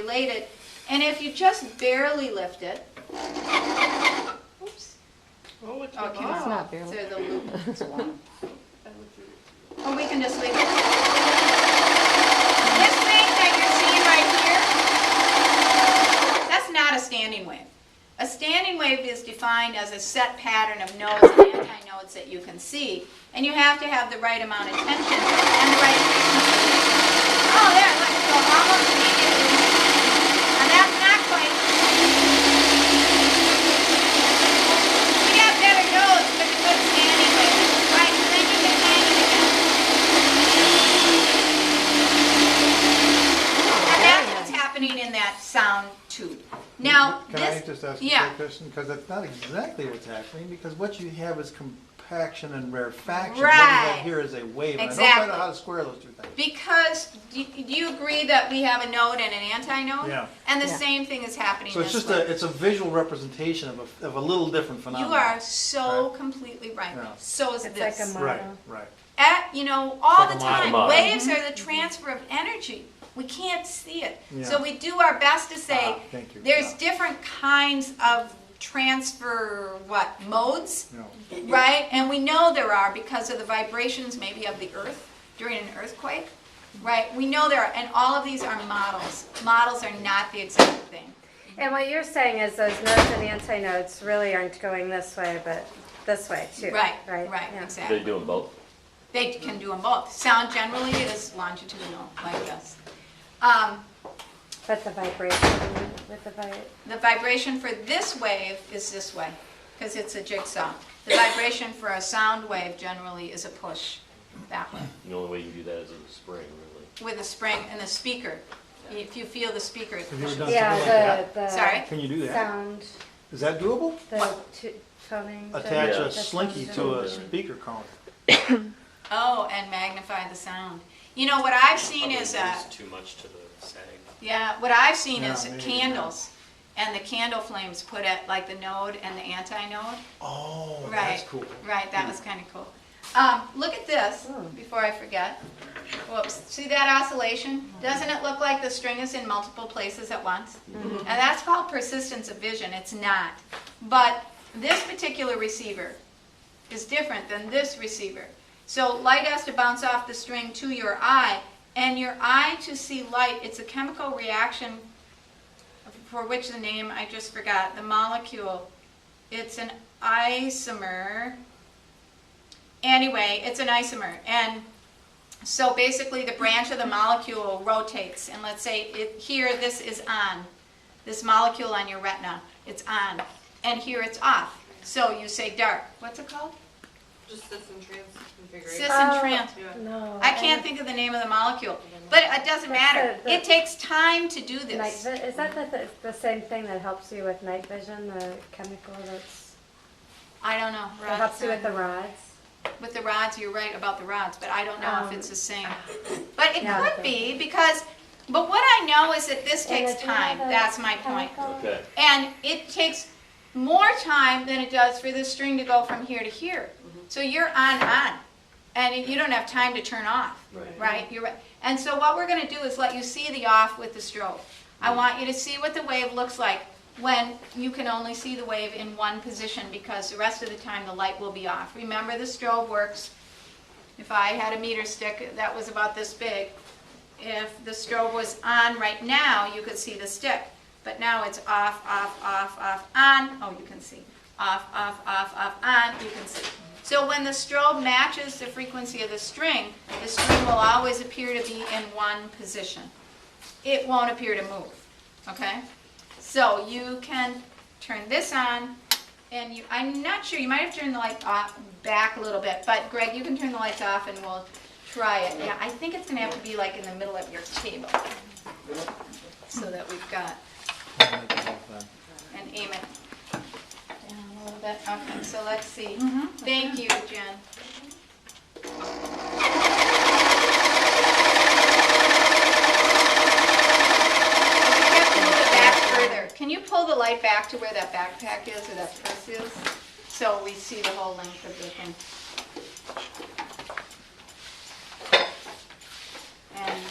related. And if you just barely lift it, oops. Oh, it's Okay, It's not barely. so the loop. Or we can just leave it. This thing that you're seeing right here, that's not a standing wave. A standing wave is defined as a set pattern of nodes and antinodes that you can see, and you have to have the right amount of tension and the right frequency. Oh, there, look, so almost immediately. And that's not quite. We got better nodes with a good standing wave. Right, and then you can hang it again. And that's what's happening in that sound tube. Now, Can I just ask a yeah. quick question? Because that's not exactly what's happening, because what you have is compaction and rarefaction. Right. What you have here is a wave. And Exactly. I don't quite know how to square those two things. Because, do you agree that we have a node and an antinode? Yeah. And the Yeah. same thing is happening So it's this just way. it's a visual representation of a little different You phenomenon. are so Right. completely right. Yeah. So is It's this. like a model. Right, right. All like the a time, model. waves are the transfer of energy. We can't see it. Yeah. So we do our best to say, Thank you. there's Yeah. different kinds of transfer, modes, No. right? And we know there are because of the vibrations maybe of the earth during an earthquake, right? We know there are, and all of these are models. Models are not the exact thing. And what you're saying is those nodes and antinodes really aren't going this way, but this way too. Right, Right. right, Yeah. exactly. They do them both. They can do them both. Sound generally is longitudinal, like this. But the vibration with The vibration for this wave is this way, because it's a jigsaw. The vibration for a sound wave generally is a push that way, The only way you do that is with a spring, really. with a spring and a speaker. If you feel the speaker, it Have you ever pushes. done Yeah, something like the Sorry? Can you do that? sound, Is that doable? the toning. Attach Yeah. a slinky to a speaker cone. Oh, and magnify the sound. You know, what I've seen is, too much to the sag. yeah, what I've seen Yeah, is maybe, candles. And the candle flames put at like the node and the antinode. Oh, Right. that's cool. Right, that was kind of cool. Look at this, before I forget. Whoops, see that oscillation? Doesn't it look like the string is in multiple places at once? And that's called persistence of vision. It's not. But this particular receiver is different than this receiver. So light has to bounce off the string to your eye, and your eye to see light, it's a chemical reaction for which the name I just forgot, the molecule. It's an isomer. Anyway, it's an isomer. And so basically the branch of the molecule rotates. And let's say here this is on. This molecule on your retina, it's on. And here it's off. So you say dark. What's it called? Just cis and trans configuration. Cis and trans. No. I can't think of the name of the molecule. But it doesn't matter. It takes time to do this. Is that the same thing that helps you with night vision, the chemical I don't know. that helps you with the rods? With the rods, you're right about the rods, but I don't know if it's the same. But it Yeah. could be because, but what I know is that this And takes if you have time. a That's my point. chemical- Okay. And it takes more time than it does for this string to go from here to here. So you're on, and you don't have time to turn off, Right. right? You're right. And so what we're going to do is let you see the off with the strobe. I want you to see what the wave looks like when you can only see the wave in one position because the rest of the time the light will be off. Remember, the strobe works. If I had a meter stick that was about this big, if the strobe was on right now, you could see the stick. But now it's off, off, off, off, on. Oh, you can see. Off, off, off, off, on. You can see. So when the strobe matches the frequency of the string will always appear to be in one position. It won't appear to move, okay? So you can turn this on, and I'm not sure, you might have turned the light off, back a little bit, but Greg, you can turn the lights off and we'll try it. Yeah, I think it's gonna have to be like in the middle of your table, so that we've got, and aim it down a little bit. Okay, so let's see. Thank you, Jen. Can you pull the light back to where that backpack is or that purse is? So we see the whole length of the thing. And